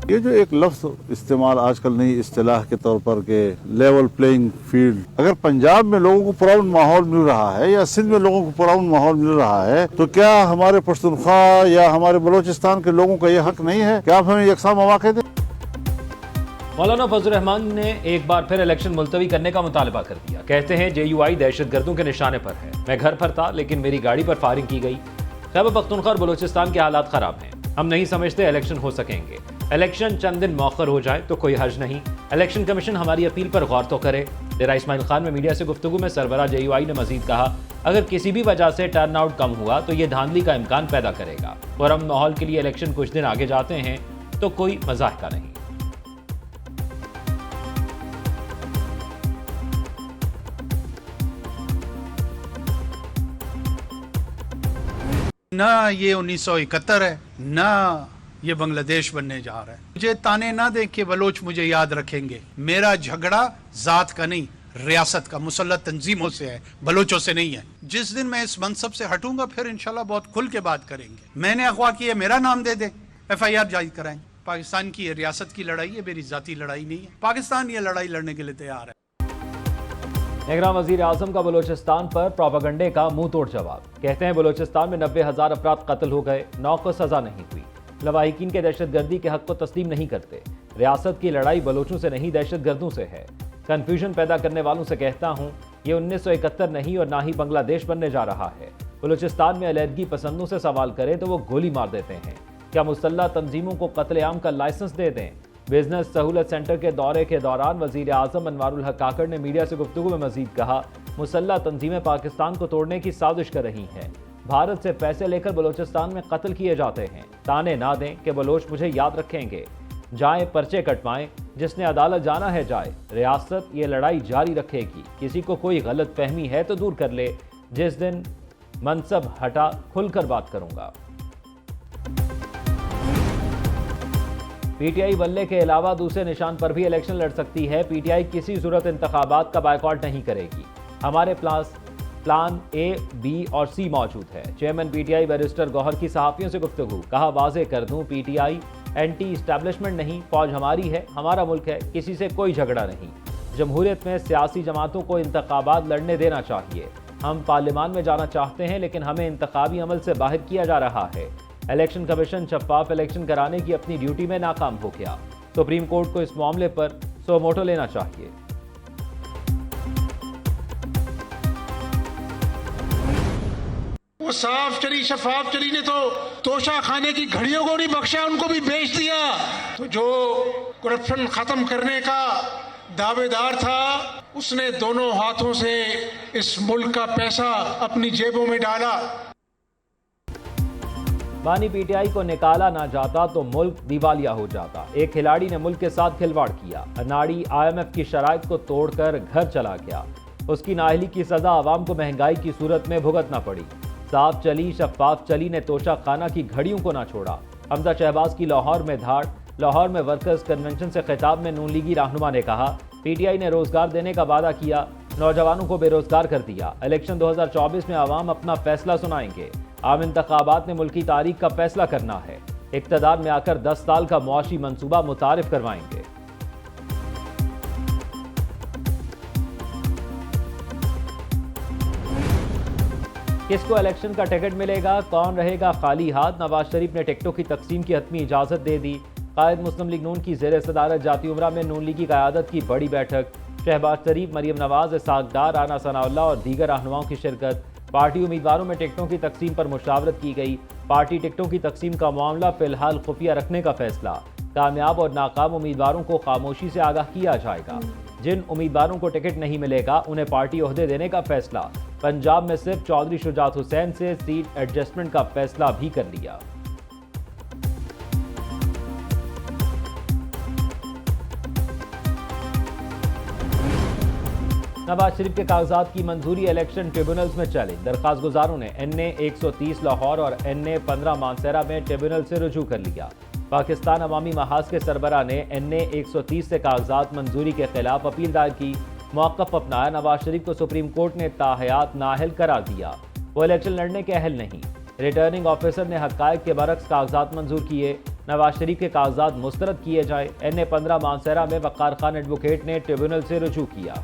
ये जो एक लफ्ज इस्तेमाल आजकल नई इस्तिलाह के तौर पर के लेवल प्लेइंग फील्ड, अगर पंजाब में लोगों को पुरअमन माहौल मिल रहा है या सिंध में लोगों को पुरअमन माहौल मिल रहा है, तो क्या हमारे पश्तूनख्वा या हमारे बलोचिस्तान के लोगों का ये हक नहीं है कि आप हमें यकसा मौके दें? मौलाना फजल रहमान ने एक बार फिर इलेक्शन मुलतवी करने का मुतालबा कर दिया। कहते हैं JUI दहशतगर्दों के निशाने पर है। मैं घर पर था लेकिन मेरी गाड़ी पर फायरिंग की गई। खैबर पख्तूनख्वा और बलोचिस्तान के हालात खराब हैं। हम नहीं समझते इलेक्शन हो सकेंगे। इलेक्शन चंद दिन मौखर हो जाए तो कोई हर्ज नहीं। इलेक्शन कमीशन हमारी अपील पर गौर तो करे। डेरा इस्माइल खान में मीडिया से गुफ्तगू में सरबराह JUI ने मजीद कहा, अगर किसी भी वजह से टर्न आउट कम हुआ तो ये धांधली का इम्कान पैदा करेगा। पुरअमन माहौल के लिए इलेक्शन कुछ दिन आगे जाते हैं तो कोई मजाक का नहीं। ना ये 1971 है, ना ये बांग्लादेश बनने जा रहा है। मुझे ताने ना दें कि बलोच मुझे याद रखेंगे। मेरा झगड़ा जात का नहीं, रियासत का मुसल्लत तंजीमों से है, बलोचों से नहीं है। जिस दिन मैं इस मनसब से हटूंगा फिर इंशाल्लाह बहुत खुल के बात करेंगे। मैंने अगवा की है, मेरा नाम दे दे, FIR जारी कराएं। पाकिस्तान की रियासत की लड़ाई है, मेरी जाती लड़ाई नहीं है। पाकिस्तान ये लड़ाई लड़ने के लिए तैयार है। निगरान वजीर आजम का बलोचिस्तान पर प्रोपेगंडे का मुंह तोड़ जवाब। कहते हैं बलोचिस्तान में 90,000 अफराद कत्ल हो गए, 9 को सजा नहीं हुई। लवाहिकीन के दहशतगर्दी के हक को तस्लीम नहीं करते। रियासत की लड़ाई बलोचों से नहीं दहशतगर्दों से है। कन्फ्यूजन पैदा करने वालों से कहता हूँ, ये 1971 नहीं और ना ही बांग्लादेश बनने जा रहा है। बलोचिस्तान में अलहदगी पसंदों से सवाल करें तो वो गोली मार देते हैं। क्या मुसल्लह तंजीमों को कत्लेआम का लाइसेंस दे दें? बिजनेस सहूलत सेंटर के दौरे के दौरान वजीर आजम अनवारुल हक काकड़ ने मीडिया से गुफ्तगू में मजीद कहा, मुसल्लह तंजीमें पाकिस्तान को तोड़ने की साजिश कर रही हैं। भारत से पैसे लेकर बलोचिस्तान में कत्ल किए जाते हैं। ताने ना दें कि बलोच मुझे याद रखेंगे। जाएं पर्चे कटवाएं, जिसने अदालत जाना है जाए। रियासत ये लड़ाई जारी रखेगी। किसी को कोई गलत फहमी है तो दूर कर ले। जिस दिन मनसब हटा खुलकर बात करूंगा। PTI बल्ले के अलावा दूसरे निशान पर भी इलेक्शन लड़ सकती है। PTI किसी सूरत इंतखाबात का बायकॉट नहीं करेगी। हमारे प्लान A, B और C मौजूद है। चेयरमैन PTI बैरिस्टर गौहर की सहाफियों से गुफ्तगू। कहा, वाजे कर दूं, PTI एंटी इस्टेब्लिशमेंट नहीं, फौज हमारी है, हमारा मुल्क है, किसी से कोई झगड़ा नहीं। जमहूरियत में सियासी जमातों को इंतखाबात लड़ने देना चाहिए। हम पार्लियामान में जाना चाहते हैं लेकिन हमें इंतखाबी अमल से बाहर किया जा रहा है। इलेक्शन कमीशन शफाफ इलेक्शन कराने की अपनी ड्यूटी में नाकाम हो गया। सुप्रीम कोर्ट को इस मामले पर सो मोटो लेना चाहिए। वो साफ चली शफाफ चली ने तो तोशा खाने की घड़ियों को नहीं बख्शा, उनको भी बेच दिया। तो जो करप्शन खत्म करने का दावेदार था उसने दोनों हाथों से इस मुल्क का पैसा अपनी जेबों में डाला। बानी PTI को निकाला ना जाता तो मुल्क दिवालिया हो जाता। एक खिलाड़ी ने मुल्क के साथ खिलवाड़ किया। अनाड़ी IMF की शराइत को तोड़कर घर चला गया। उसकी नाअहली की सजा आवाम को महंगाई की सूरत में भुगतना पड़ी। साफ चली शफाफ चली ने तोशा खाना की घड़ियों को ना छोड़ा। हमजा शहबाज की लाहौर में धाड़। लाहौर में वर्कर्स कन्वेंशन से खिताब में नून लीगी रहनुमा ने कहा, PTI ने रोजगार देने का वादा किया, नौजवानों को बेरोजगार कर दिया। इलेक्शन 2024 में आवाम अपना फैसला सुनाएंगे। आम इंतखाबात ने मुल्की तारीख का फैसला करना है। इक़्तिदार में आकर 10 साल का मुआशी मंसूबा मुतारिफ करवाएंगे। किसको इलेक्शन का टिकट मिलेगा, कौन रहेगा खाली हाथ? नवाज शरीफ ने टिकटों की तकसीम की हतमी इजाजत दे दी। कायद मुस्लिम लीग नून की ज़ेर सदारत जाती उमरा में नून लीगी क़यादत की बड़ी बैठक। शहबाज शरीफ, मरियम नवाज, इसाक डार, राना सनाउल्लाह और दीगर रहनुमाओं की शिरकत। पार्टी उम्मीदवारों में टिकटों की तकसीम पर मुशावरत की गई। पार्टी टिकटों की तकसीम का मामला फिलहाल खुफिया रखने का फैसला। कामयाब और नाकाम उम्मीदवारों को खामोशी से आगाह किया जाएगा। जिन उम्मीदवारों को टिकट नहीं मिलेगा उन्हें पार्टी ओहदे देने का फैसला। पंजाब में सिर्फ चौधरी शुजात हुसैन से सीट एडजस्टमेंट का फैसला भी कर लिया। नवाज शरीफ के कागजात की मंजूरी इलेक्शन ट्रिब्यूनल्स में चैलेंज। दरख्वास्त गुजारों ने NA 130 लाहौर और NA 15 मानसरा में ट्रिब्यूनल से रुजू कर लिया। पाकिस्तान अवामी महाज के सरबरा ने NA 130 से कागजात मंजूरी के खिलाफ अपील दायर की। मौक़िफ़ अपनाया। नवाज शरीफ को सुप्रीम कोर्ट ने ताहयात नाअहल करार दिया। वो इलेक्शन लड़ने के अहल नहीं। रिटर्निंग ऑफिसर ने हक़ाइक़ के बरक्स कागजात मंजूर किए। नवाज शरीफ के कागजात मुस्तरद किए जाए। NA-15 मानसहरा में वक़ार खान एडवोकेट ने ट्रिब्यूनल से रुजू किया।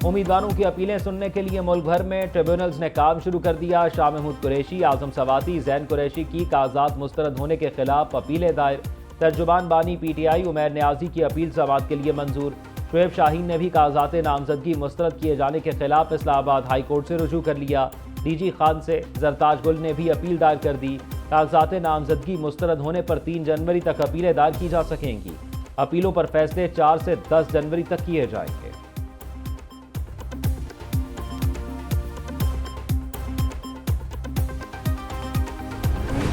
उम्मीदवारों की अपीलें सुनने के लिए मुल्क भर में ट्रिब्यूनल्स ने काम शुरू कर दिया। शाह महमूद कुरैशी, आजम सवाती, जैन कुरैशी की कागजात मुस्तरद होने के खिलाफ अपीलें दायर। तर्जुमान बानी PTI उमैर न्याजी की अपील समाअत के लिए मंजूर। शुएब शाहीन ने भी कागजात नामजदगी मुस्तरद किए जाने के खिलाफ इस्लामाबाद हाई कोर्ट से रुजू कर लिया। DG खान से जरताज गुल ने भी अपील दायर कर दी। कागजात नामजदगी मुस्तरद होने पर 3 जनवरी तक अपीलें दायर की जा सकेंगी। अपीलों पर फैसले 4 से 10 जनवरी तक किए जाएंगे।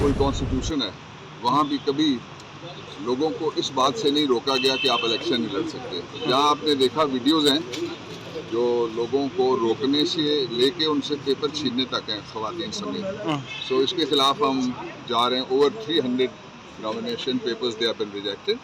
कोई कॉन्स्टिट्यूशन है, वहाँ भी कभी लोगों को इस बात से नहीं रोका गया कि आप इलेक्शन नहीं लड़ सकते। यहाँ आपने देखा वीडियोज़ हैं जो लोगों को रोकने से लेके उनसे पेपर छीनने तक हैं, ख़वातीन समेत। सो इसके खिलाफ हम जा रहे हैं। Over 300 nomination papers they have been rejected.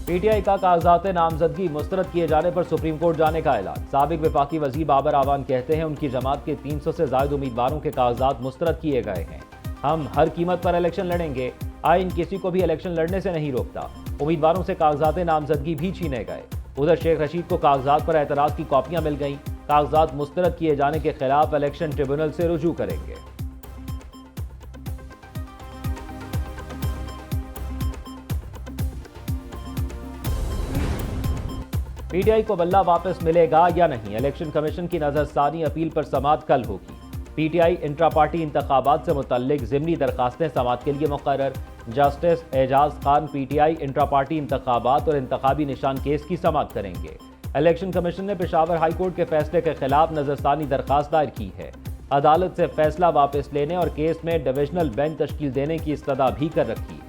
PTI का कागजात नामजदगी मुस्तरद किए जाने पर सुप्रीम कोर्ट जाने का ऐलान। साबिक वफाकी वज़ीर बाबर आवान कहते हैं उनकी जमात के 300 से ज़ायद उम्मीदवारों के कागजात मुस्तरद किए गए हैं। हम हर कीमत पर इलेक्शन लड़ेंगे। आइन किसी को भी इलेक्शन लड़ने से नहीं रोकता। उम्मीदवारों से कागजात नामजदगी भी छीने गए। उधर शेख रशीद को कागजात पर एतराज़ की कॉपियां मिल गईं। कागजात मुस्तरद किए जाने के खिलाफ इलेक्शन ट्रिब्यूनल से रुजू करेंगे। PTI को बल्ला वापस मिलेगा या नहीं, इलेक्शन कमीशन की नजरसानी अपील पर समाअत कल होगी। PTI इंट्रा पार्टी इंतखाबात से मुतल्लिक ज़िमनी दरखास्तें समाअत के लिए मुकर्रर। Justice Ejaz Khan PTI intra party इंतखाबात और इंतखाबी निशान केस की समाअत करेंगे। इलेक्शन कमीशन ने पेशावर हाई कोर्ट के फैसले के खिलाफ नजरसानी दरखास्त दायर की है। अदालत से फैसला वापस लेने और केस में डिविजनल बेंच तश्कील देने की इस्तदा भी कर रखी है।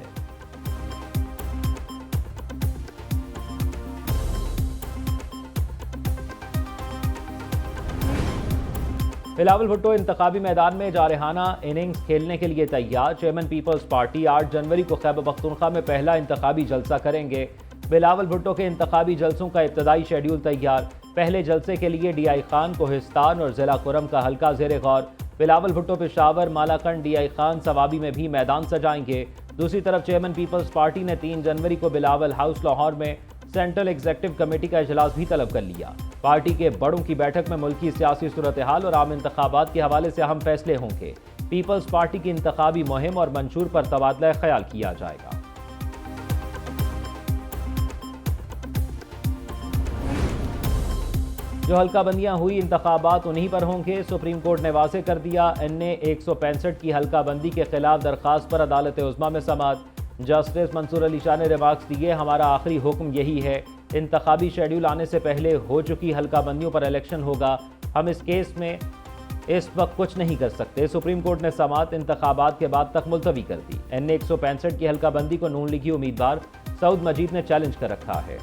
बिलावल भुट्टो इंतखाबी मैदान में जारहाना इनिंग्स खेलने के लिए तैयार। चेयरमैन पीपल्स पार्टी 8 जनवरी को खैबर पख्तूनख्वा में पहला इंतखाबी जलसा करेंगे। बिलावल भुट्टो के इंतखाबी जलसों का इब्तदाई शेड्यूल तैयार। पहले जलसे के लिए DI खान कोहिस्तान और जिला कुरम का हल्का ज़ेर गौर। बिलावल भुट्टो पेशावर, मालाकंड, DI खान सवाबी में भी मैदान सजाएंगे। दूसरी तरफ चेयरमैन पीपल्स पार्टी ने 3 जनवरी को बिलावल हाउस लाहौर में सेंट्रल एग्जीक्यूटिव कमेटी का इजलास भी तलब कर लिया। पार्टी के बड़ों की बैठक में मुल्की सियासी सूरत हाल और आम इंतखाबात के हवाले से अहम फैसले होंगे। पीपल्स पार्टी की इंतखाबी मुहिम और मंशूर पर तबादला ख्याल किया जाएगा। जो हल्का बंदियां हुई इंतखाबात उन्हीं पर होंगे। सुप्रीम कोर्ट ने वाज़ेह कर दिया। NA 165 की हल्का बंदी के खिलाफ दरखास्त पर अदालत उज़्मा में समाअत। जस्टिस मंसूर अली शाह ने रिमार्क्स दिए, हमारा आखिरी हुक्म यही है, इंतखाबी शेड्यूल आने से पहले हो चुकी हल्का बंदियों पर इलेक्शन होगा। हम इस केस में इस वक्त कुछ नहीं कर सकते। सुप्रीम कोर्ट ने समाअत इंतखाबात के बाद तक मुलतवी कर दी। NA 165 की हल्का बंदी को नून लीगी उम्मीदवार सऊद मजीद ने चैलेंज कर रखा है।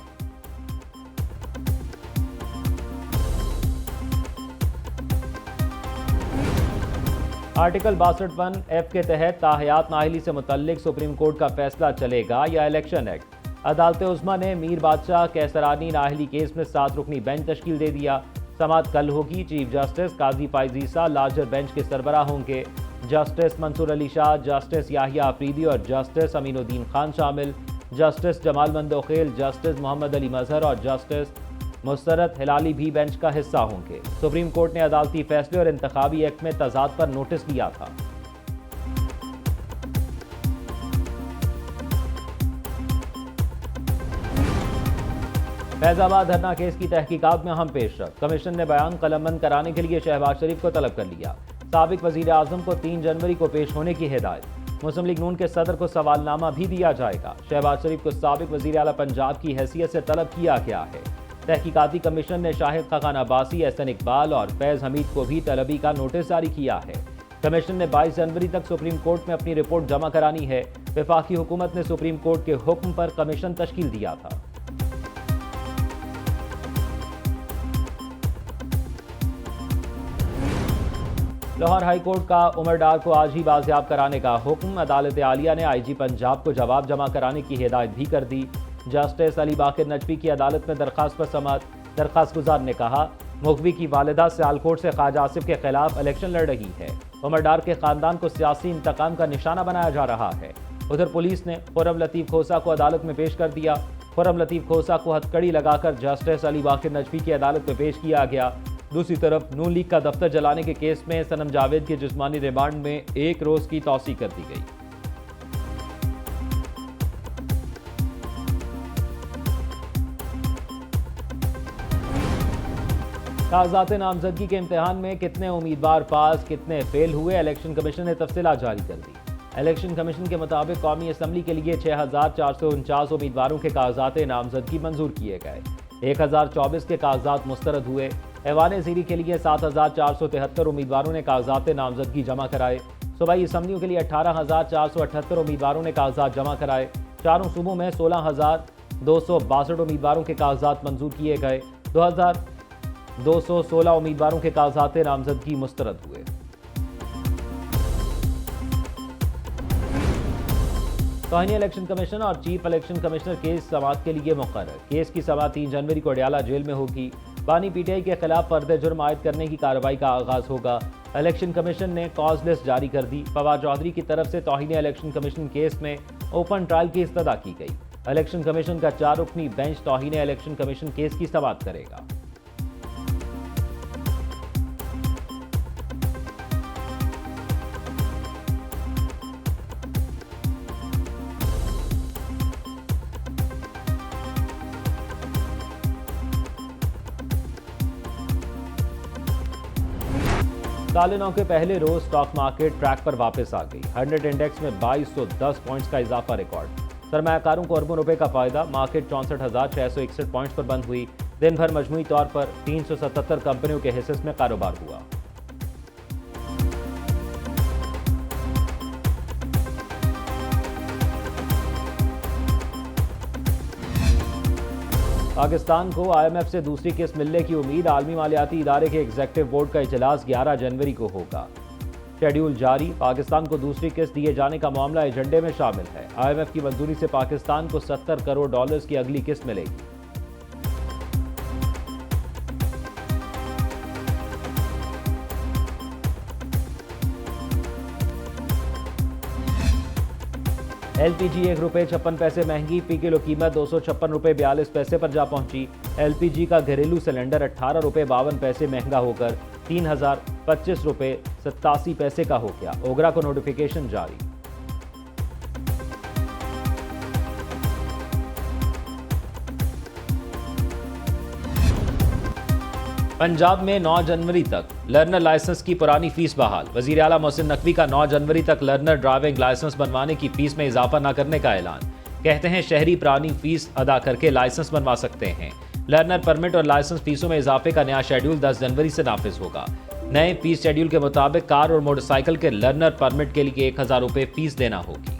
आर्टिकल 62(1)(f) के तहत ताहयात नाअहली से मुतल्लिक सुप्रीम कोर्ट का फैसला चलेगा या इलेक्शन एक्ट। अदालत उज़्मा ने मीर बादशाह कैसरानी नाअहली केस में 7 रुकनी बेंच तश्कील दे दिया। समाअत कल होगी। चीफ जस्टिस काजी फाइजीसा लार्जर बेंच के सरबराह होंगे। जस्टिस मंसूर अली शाह, जस्टिस याहिया अफरीदी और जस्टिस अमीनुद्दीन खान शामिल। जस्टिस जमाल मंदोखेल, जस्टिस मोहम्मद अली मजहर और जस्टिस मुसरत हिलाली भी बेंच का हिस्सा होंगे। सुप्रीम कोर्ट ने अदालती फैसले और इंतखाबी एक्ट में तजाद पर नोटिस दिया था। फैजाबाद धरना केस की तहकीकात में अहम पेशरफ। कमीशन ने बयान कलमबंद कराने के लिए शहबाज शरीफ को तलब कर लिया। साबिक वजीर आजम को 3 जनवरी को पेश होने की हिदायत। मुस्लिम लीग नून के सदर को सवालनामा भी दिया जाएगा। शहबाज शरीफ को साबिक वजीर आला पंजाब की हैसियत से तलब किया गया है। तहकीकाती कमीशन ने शाहिद खान अब्बासी, एहसन इकबाल और फैज़ हमीद को भी तलबी का नोटिस जारी किया है। कमीशन ने 22 जनवरी तक सुप्रीम कोर्ट में अपनी रिपोर्ट जमा करानी है। वफाकी हुकूमत ने सुप्रीम कोर्ट के हुक्म पर कमीशन तश्कील दिया था। लाहौर हाई कोर्ट का उमर डार को आज ही बाजियाब कराने का हुक्म। अदालत आलिया ने IG पंजाब को जवाब जमा कराने की हिदायत भी कर दी। जस्टिस अली बाकर नजफी की अदालत में दरखास्त पर समाअत। दरख्वास्त गुजार ने कहा, मुखबी की वालिदा सियालकोट से ख्वाजा आसिफ के खिलाफ इलेक्शन लड़ रही है। उमर डार के खानदान को सियासी इंतकाम का निशाना बनाया जा रहा है। उधर पुलिस ने खुर्रम लतीफ़ खोसा को अदालत में पेश कर दिया। खुर्रम लतीफ़ खोसा को हथकड़ी लगाकर जस्टिस अली बाकिर नजफी की अदालत में पेश किया गया। दूसरी तरफ नून लीग का दफ्तर जलाने के केस में सनम जावेद के जिस्मानी रिमांड में 1 रोज की तौसीह कर दी गई। कागजात नामजदगी के इम्तिहान में कितने उम्मीदवार पास, कितने फेल हुए, इलेक्शन कमीशन ने तफसीलात जारी कर दी। इलेक्शन कमीशन के मुताबिक कौमी असम्बली के लिए 6449 उम्मीदवारों के कागजात नामजदगी मंजूर किए गए। 1024 के कागजात मुस्तरद हुए। ऐवान ज़ीरी के लिए 7473 उम्मीदवारों ने कागजात नामजदगी जमा कराए। सूबाई असम्बलियों के लिए 18478 उम्मीदवारों ने कागजात जमा कराए। चारों सूबों में 16262 उम्मीदवारों के कागजात मंजूर किए गए। 2216 उम्मीदवारों के कागजात नामजदगी मुस्तरद हुए। तौहीन इलेक्शन कमीशन और चीफ इलेक्शन कमिश्नर केस समाअत के लिए मुकर्रर। केस की समाअत 3 जनवरी को अडयाला जेल में होगी। बानी पीटीआई के खिलाफ फर्द जुर्म आयद करने की कार्रवाई का आगाज होगा। इलेक्शन कमीशन ने कॉज लिस्ट जारी कर दी। फवाद चौधरी की तरफ से तौहीन इलेक्शन कमीशन केस में ओपन ट्रायल की इस्तदा की गई। इलेक्शन कमीशन का 4 रुकनी बेंच तौहीन इलेक्शन कमीशन केस की समाअत करेगा। साले 9 के पहले रोज स्टॉक मार्केट ट्रैक पर वापस आ गई। 100 इंडेक्स में 2210 पॉइंट्स का इजाफा रिकॉर्ड। सरमायाकारों को अरबों रुपए का फायदा। मार्केट 64,661 पॉइंट्स पर बंद हुई। दिन भर मजमूई तौर पर 377 कंपनियों के हिस्से में कारोबार हुआ। पाकिस्तान को IMF से दूसरी किस्त मिलने की उम्मीद। आलमी मालियाती इदारे के एग्जीक्यूटिव बोर्ड का इजलास 11 जनवरी को होगा। शेड्यूल जारी। पाकिस्तान को दूसरी किस्त दिए जाने का मामला एजेंडे में शामिल है। IMF की मंजूरी से पाकिस्तान को $70 करोड़ की अगली किस्त मिलेगी। LPG ₹1.56 महंगी। फी किलो कीमत ₹256.42 पर जा पहुंची। LPG का घरेलू सिलेंडर ₹18.52 महंगा होकर ₹3025.87 का हो गया। ओगरा को नोटिफिकेशन जारी। पंजाब में 9 जनवरी तक लर्नर लाइसेंस की पुरानी फीस बहाल। वजीर आला मोहसिन नकवी का 9 जनवरी तक लर्नर ड्राइविंग लाइसेंस बनवाने की फीस में इजाफा न करने का ऐलान। कहते हैं शहरी पुरानी फीस अदा करके लाइसेंस बनवा सकते हैं। लर्नर परमिट और लाइसेंस फीसों में इजाफे का नया शेड्यूल 10 जनवरी से नाफिज होगा। नए फीस शेड्यूल के मुताबिक कार और मोटरसाइकिल के लर्नर परमिट के लिए ₹1000 फीस देना होगी।